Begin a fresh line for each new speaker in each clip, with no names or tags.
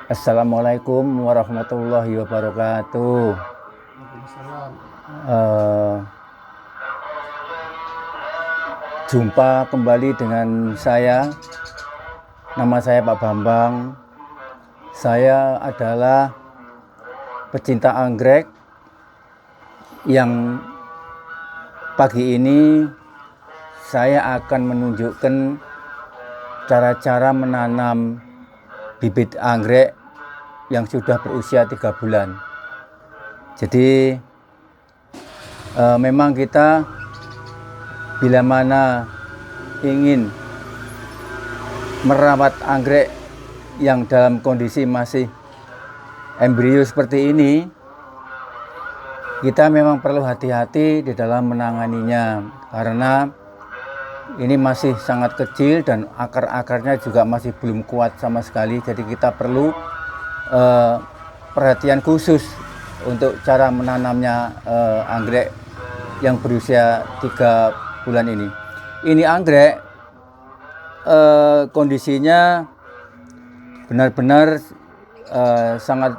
Assalamualaikum warahmatullahi wabarakatuh.
Waalaikumsalam.
Eh, Jumpa kembali dengan saya. Nama saya Pak Bambang. Saya adalah pecinta anggrek yang pagi ini saya akan menunjukkan cara-cara menanam bibit anggrek yang sudah berusia 3 bulan. Jadi memang kita bila mana ingin merawat anggrek yang dalam kondisi masih embrio seperti ini, kita memang perlu hati-hati di dalam menanganinya, karena ini masih sangat kecil dan akar-akarnya juga masih belum kuat sama sekali. Jadi kita perlu perhatian khusus untuk cara menanamnya anggrek yang berusia 3 bulan ini. Ini anggrek kondisinya benar-benar sangat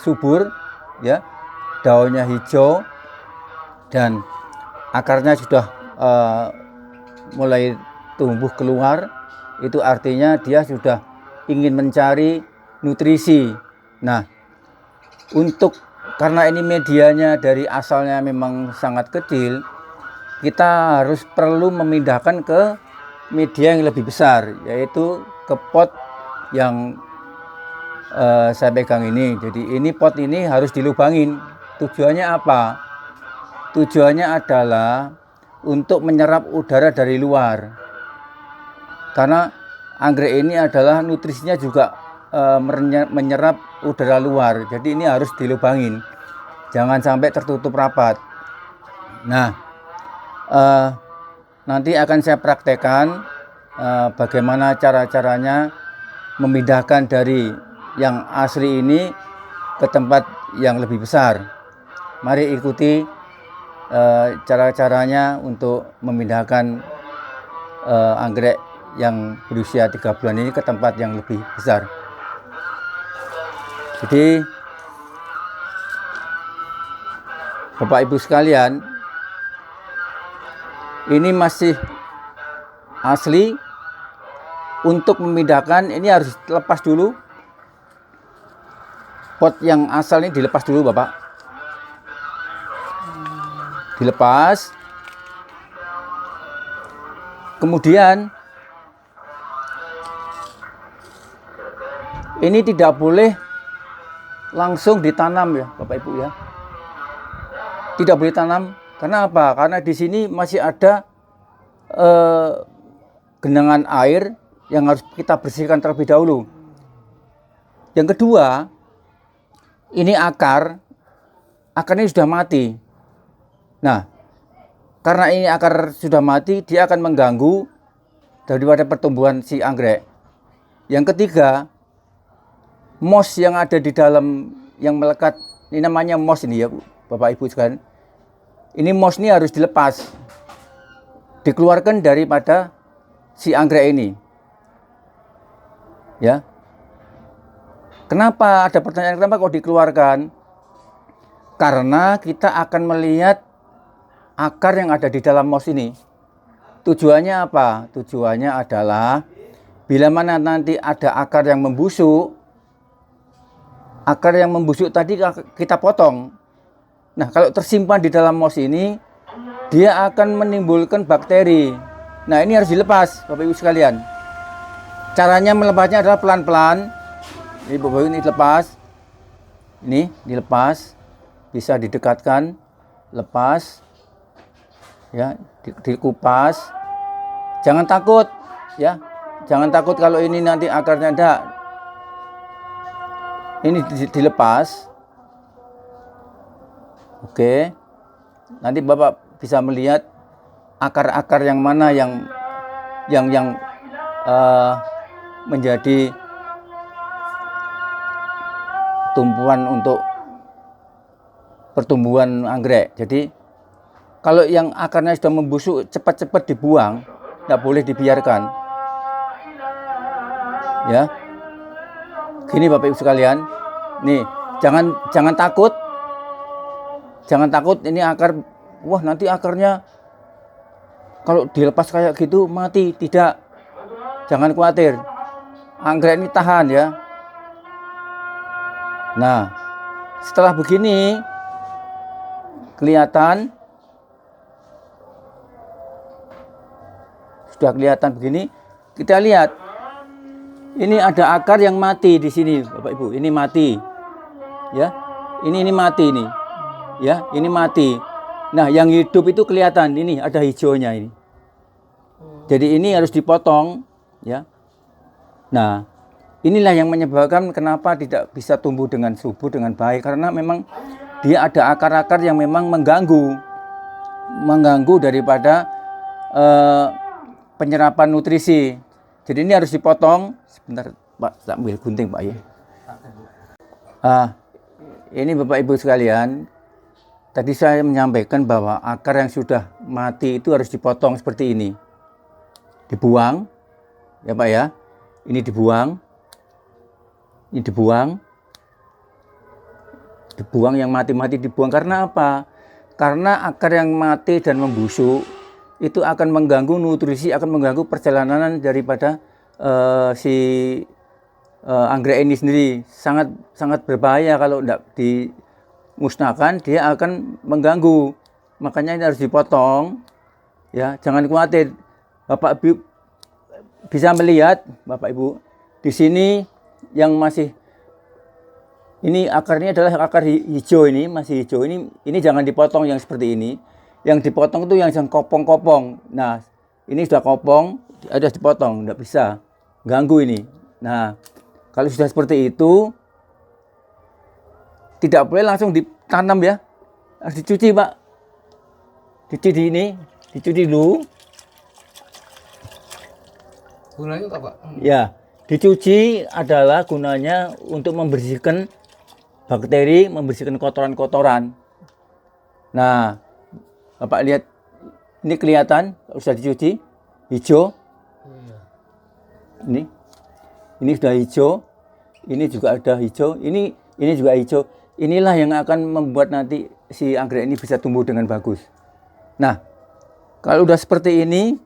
subur, ya, daunnya hijau dan akarnya sudah mulai tumbuh keluar. Itu artinya dia sudah ingin mencari nutrisi. Nah, karena ini medianya dari asalnya memang sangat kecil, kita harus perlu memindahkan ke media yang lebih besar, yaitu ke pot yang saya pegang ini. Jadi ini pot ini harus dilubangin. Tujuannya apa? Tujuannya adalah untuk menyerap udara dari luar, karena anggrek ini adalah nutrisinya juga menyerap udara luar. Jadi ini harus dilubangin, jangan sampai tertutup rapat. Nah, nanti akan saya praktekkan bagaimana cara-caranya memindahkan dari yang asli ini ke tempat yang lebih besar. Mari ikuti cara-caranya untuk memindahkan anggrek yang berusia 3 bulan ini ke tempat yang lebih besar. Jadi Bapak Ibu sekalian, ini masih asli. Untuk memindahkan ini harus lepas dulu. Pot yang asal ini dilepas dulu, Bapak. Dilepas. Kemudian ini tidak boleh langsung ditanam, ya Bapak Ibu, ya. Tidak boleh tanam. Karena apa? Karena di sini masih ada genangan air yang harus kita bersihkan terlebih dahulu. Yang kedua, ini akarnya sudah mati. Nah, karena ini akar sudah mati, dia akan mengganggu daripada pertumbuhan si anggrek. Yang ketiga, moss yang ada di dalam yang melekat, ini namanya moss ini, ya Bapak Ibu sekalian. Ini moss ini harus dilepas, dikeluarkan daripada si anggrek ini, ya. Kenapa ada pertanyaan, kenapa kok dikeluarkan? Karena kita akan melihat akar yang ada di dalam moss ini. Tujuannya apa? Tujuannya adalah bila mana nanti ada akar yang membusuk, akar yang membusuk tadi kita potong. Nah, kalau tersimpan di dalam moss ini, dia akan menimbulkan bakteri. Nah, ini harus dilepas, Bapak Ibu sekalian. Caranya melepasnya adalah pelan-pelan. Ini Bapak Ibu, ini dilepas. Ini dilepas. Bisa didekatkan, lepas. Ya, dikupas. Jangan takut, ya. Jangan takut kalau ini nanti akarnya ada. Ini dilepas. Oke. Nanti Bapak bisa melihat akar-akar yang mana yang menjadi tumpuan untuk pertumbuhan anggrek. Jadi kalau yang akarnya sudah membusuk, cepat-cepat dibuang, tidak boleh dibiarkan. Ya, Begini Bapak Ibu sekalian. Nih, jangan takut. Jangan takut ini akar, wah nanti akarnya kalau dilepas kayak gitu mati. Tidak. Jangan khawatir. Anggrek ini tahan ya. Nah, setelah begini kelihatan, sudah kelihatan begini, kita lihat ini ada akar yang mati di sini Bapak Ibu. Ini mati. Ya. Ini mati nih. Ya, ini mati. Nah, yang hidup itu kelihatan, ini ada hijaunya ini. Jadi ini harus dipotong, ya. Nah, inilah yang menyebabkan kenapa tidak bisa tumbuh dengan subur dengan baik, karena memang dia ada akar-akar yang memang mengganggu daripada penyerapan nutrisi. Jadi ini harus dipotong. Sebentar, Pak, saya ambil gunting, Pak ya. Ini Bapak Ibu sekalian. Tadi saya menyampaikan bahwa akar yang sudah mati itu harus dipotong seperti ini. Dibuang, ya Pak ya. Ini dibuang. Ini dibuang. Dibuang yang mati-mati dibuang. Karena apa? Karena akar yang mati dan membusuk itu akan mengganggu nutrisi, akan mengganggu perjalanan daripada anggrek ini sendiri. Sangat berbahaya kalau tidak dimusnahkan, dia akan mengganggu. Makanya ini harus dipotong. Ya, jangan khawatir. Bapak Ibu bisa melihat, Bapak Ibu, di sini yang masih ini akarnya adalah akar hijau, ini masih hijau. Ini jangan dipotong yang seperti ini. Yang dipotong itu yang kopong-kopong. Nah, ini sudah kopong, ada dipotong, tidak bisa ganggu ini. Nah, kalau sudah seperti itu, tidak boleh langsung ditanam ya, harus dicuci Pak. Dicuci ini, dicuci dulu.
Gunanya apa Pak?
Ya, dicuci adalah gunanya untuk membersihkan bakteri, membersihkan kotoran-kotoran. Nah, Bapak lihat, ini kelihatan sudah dicuci, hijau. Ini sudah hijau, ini juga ada hijau, ini juga hijau. Inilah yang akan membuat nanti si anggrek ini bisa tumbuh dengan bagus. Nah, kalau udah seperti ini,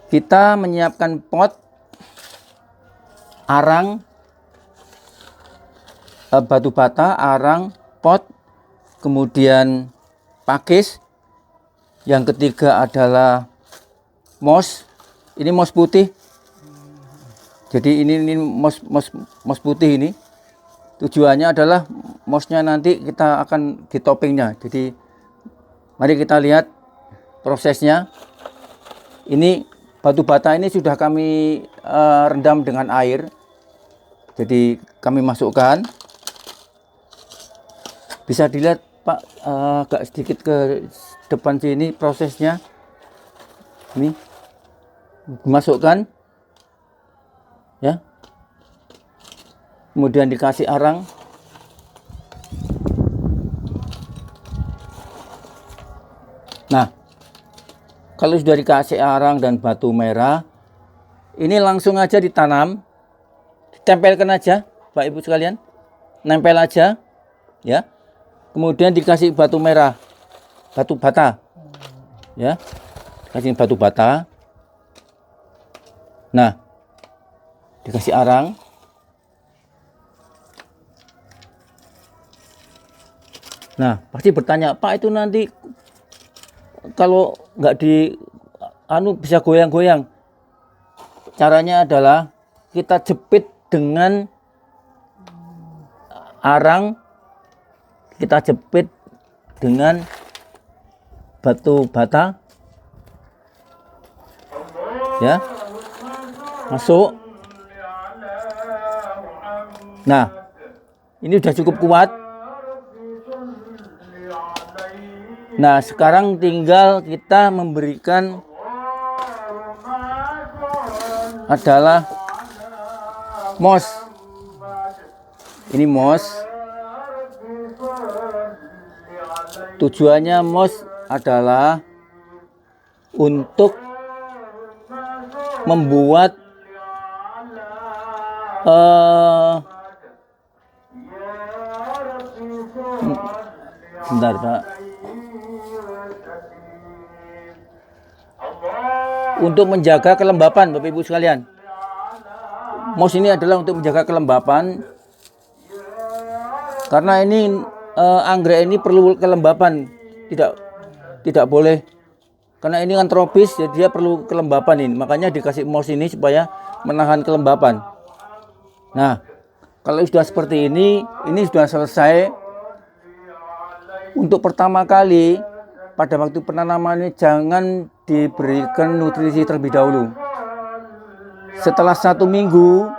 kita menyiapkan pot, arang, batu bata, arang, pot, kemudian pakis. Yang ketiga adalah mos. Ini mos putih. Jadi ini mos putih ini. Tujuannya adalah mosnya nanti kita akan di toppingnya. Jadi mari kita lihat prosesnya. Ini batu bata ini sudah kami rendam dengan air. Jadi kami masukkan. Bisa dilihat Pak, agak sedikit ke depan sini prosesnya. Ini masukkan, ya. Kemudian dikasih arang. Nah, kalau sudah dikasih arang dan batu merah, ini langsung aja ditanam, ditempelkan aja, Pak Ibu sekalian, nempel aja, ya. Kemudian dikasih batu merah, batu bata, ya, kasih batu bata. Nah, dikasih arang. Nah, pasti bertanya, Pak, itu nanti kalau nggak bisa goyang-goyang. Caranya adalah kita jepit dengan arang, kita jepit dengan batu bata, ya, masuk. Nah, ini udah cukup kuat. Nah, sekarang tinggal kita memberikan adalah mos. Ini mos. Tujuannya mos adalah untuk membuat Eh, Bentar, Pak. Untuk menjaga kelembapan, Bapak Ibu sekalian. MOS ini adalah untuk menjaga kelembapan. Karena ini anggrek ini perlu kelembapan, tidak boleh. Karena ini kan tropis, jadi dia perlu kelembapan ini. Makanya dikasih MOS ini supaya menahan kelembapan. Nah, kalau sudah seperti ini sudah selesai. Untuk pertama kali pada waktu penanaman ini jangan diberikan nutrisi terlebih dahulu. Setelah 1 minggu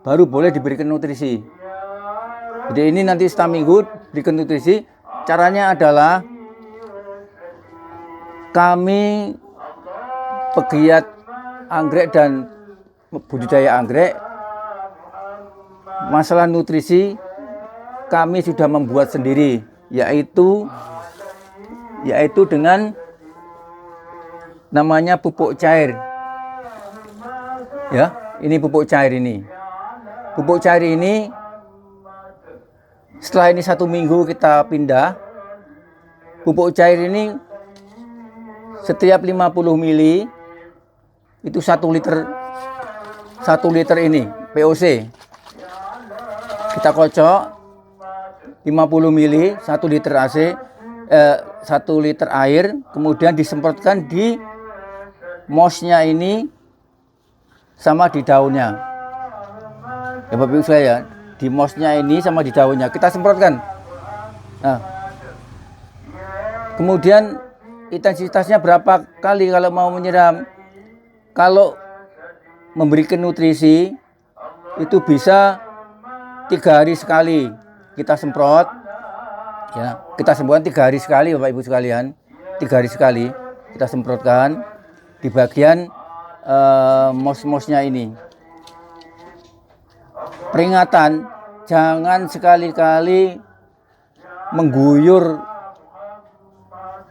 baru boleh diberikan nutrisi. Jadi ini nanti setelah minggu berikan nutrisi. Caranya adalah kami pegiat anggrek dan budidaya anggrek, masalah nutrisi kami sudah membuat sendiri, yaitu dengan namanya pupuk cair. Ya, ini pupuk cair ini. Pupuk cair ini setelah ini 1 minggu kita pindah. Pupuk cair ini setiap 50 mili itu 1 liter ini POC. Kita kocok 50 mili 1 liter AC 1 liter air, kemudian disemprotkan di MOS-nya ini sama di daunnya. Ya Bapak Ibu saya, di MOS-nya ini sama di daunnya kita semprotkan. Nah, kemudian intensitasnya berapa kali kalau mau menyiram? Kalau memberikan nutrisi itu bisa 3 hari sekali kita semprot. Ya, kita semprotkan 3 hari sekali Bapak Ibu sekalian. 3 hari sekali kita semprotkan di bagian MOS-MOS-nya ini. Peringatan, jangan sekali-kali mengguyur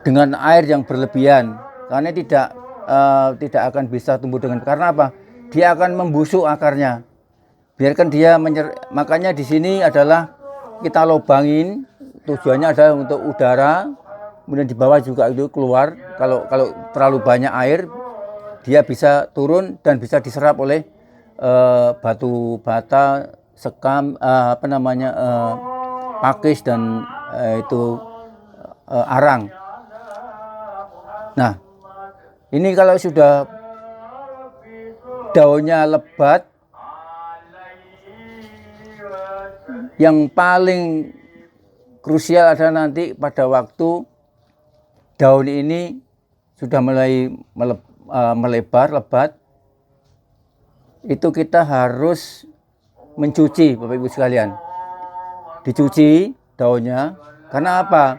dengan air yang berlebihan, karena tidak akan bisa tumbuh dengan, karena apa? Dia akan membusuk akarnya. Biarkan dia makanya di sini adalah kita lobangin, tujuannya adalah untuk udara, kemudian di bawah juga itu keluar. Kalau terlalu banyak air, dia bisa turun dan bisa diserap oleh batu bata, sekam, pakis dan arang. Nah, ini kalau sudah daunnya lebat, yang paling krusial adalah nanti pada waktu daun ini sudah mulai melebar, lebat, itu kita harus mencuci Bapak Ibu sekalian. Dicuci daunnya. Karena apa?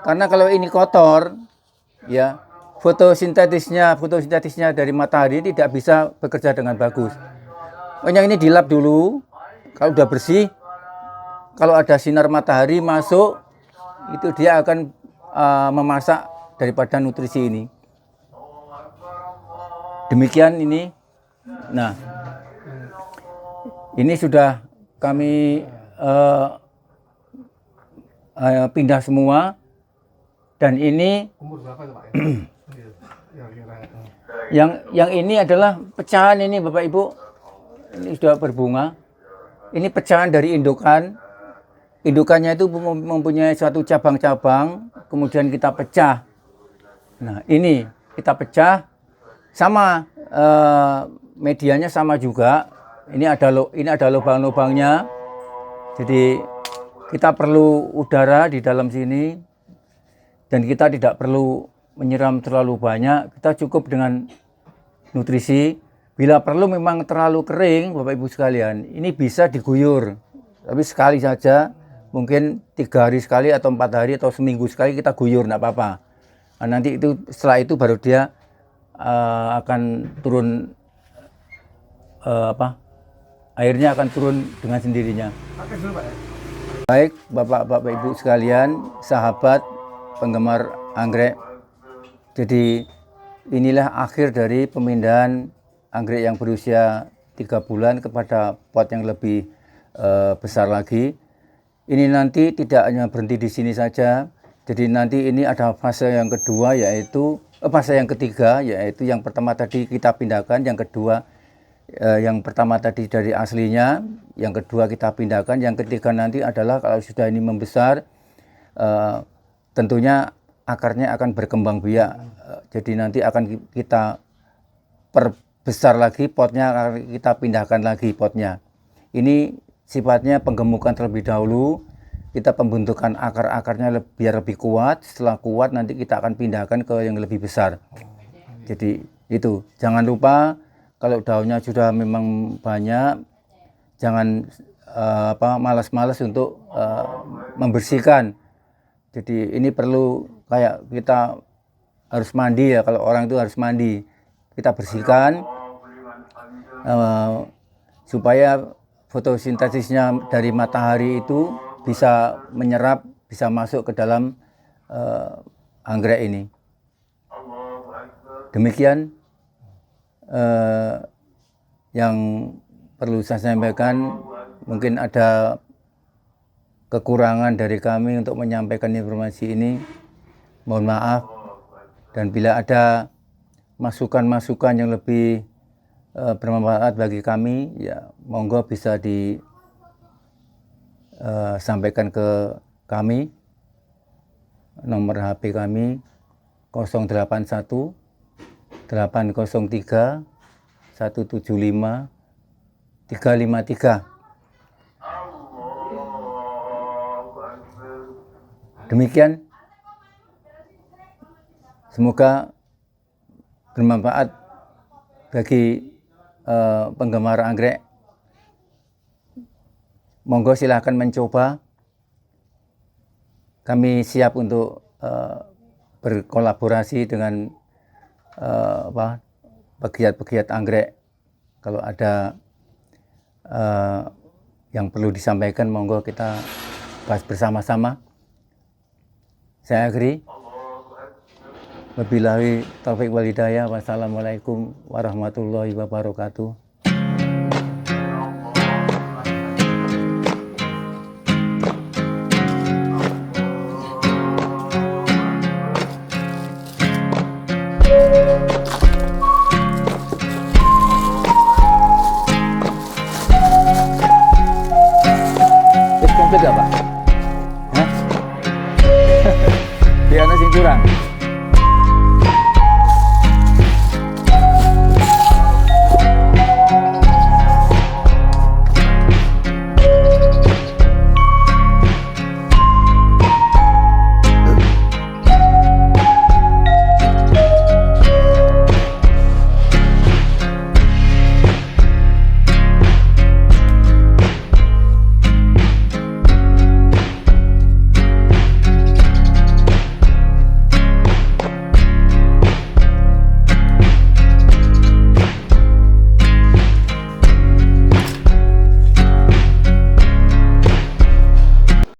Karena kalau ini kotor, ya, fotosintetisnya dari matahari tidak bisa bekerja dengan bagus. Pokoknya ini dilap dulu. Kalau udah bersih, kalau ada sinar matahari masuk, itu dia akan memasak daripada nutrisi ini. Demikian ini. Nah, ini sudah kami pindah semua, dan ini
Umur berapa itu Pak?
yang ini adalah pecahan ini Bapak Ibu. Ini sudah berbunga. Ini pecahan dari indukan. Indukannya itu mempunyai suatu cabang-cabang, kemudian kita pecah. Nah, ini kita pecah, sama medianya sama juga. Ini ada lubang-lubangnya. Jadi kita perlu udara di dalam sini, dan kita tidak perlu menyiram terlalu banyak. Kita cukup dengan nutrisi. Bila perlu memang terlalu kering Bapak Ibu sekalian, ini bisa diguyur. Tapi sekali saja, mungkin 3 hari sekali atau 4 hari atau seminggu sekali kita guyur, enggak apa-apa. Nah, nanti itu setelah itu baru dia akan turun, airnya akan turun dengan sendirinya. Baik Bapak-Bapak Ibu sekalian, sahabat penggemar anggrek. Jadi inilah akhir dari pemindahan anggrek yang berusia 3 bulan kepada pot yang lebih besar lagi. Ini nanti tidak hanya berhenti di sini saja. Jadi nanti ini ada fase yang kedua, yaitu fase yang ketiga, yaitu yang pertama tadi kita pindahkan, yang kedua yang pertama tadi dari aslinya, yang kedua kita pindahkan, yang ketiga nanti adalah kalau sudah ini membesar, tentunya akarnya akan berkembang biak. Jadi nanti akan kita perbesar lagi potnya, akan kita pindahkan lagi potnya. Ini sifatnya penggemukan terlebih dahulu, kita pembentukan akar-akarnya biar lebih kuat. Setelah kuat nanti kita akan pindahkan ke yang lebih besar. Jadi itu, jangan lupa kalau daunnya sudah memang banyak, jangan malas-malas untuk membersihkan. Jadi ini perlu kayak kita harus mandi ya, kalau orang itu harus mandi. Kita bersihkan supaya fotosintesisnya dari matahari itu bisa menyerap, bisa masuk ke dalam anggrek ini. Demikian yang perlu saya sampaikan. Mungkin ada kekurangan dari kami untuk menyampaikan informasi ini, mohon maaf. Dan bila ada masukan-masukan yang lebih bermanfaat bagi kami, ya monggo bisa disampaikan ke kami. Nomor HP kami 081 803 175 353. Demikian, semoga bermanfaat bagi penggemar anggrek. Monggo silahkan mencoba. Kami siap untuk berkolaborasi dengan pegiat-pegiat anggrek. Kalau ada yang perlu disampaikan, monggo kita bahas bersama-sama. Saya akhiri. Wabillahi taufiq wal hidayah. Wassalamualaikum warahmatullahi wabarakatuh.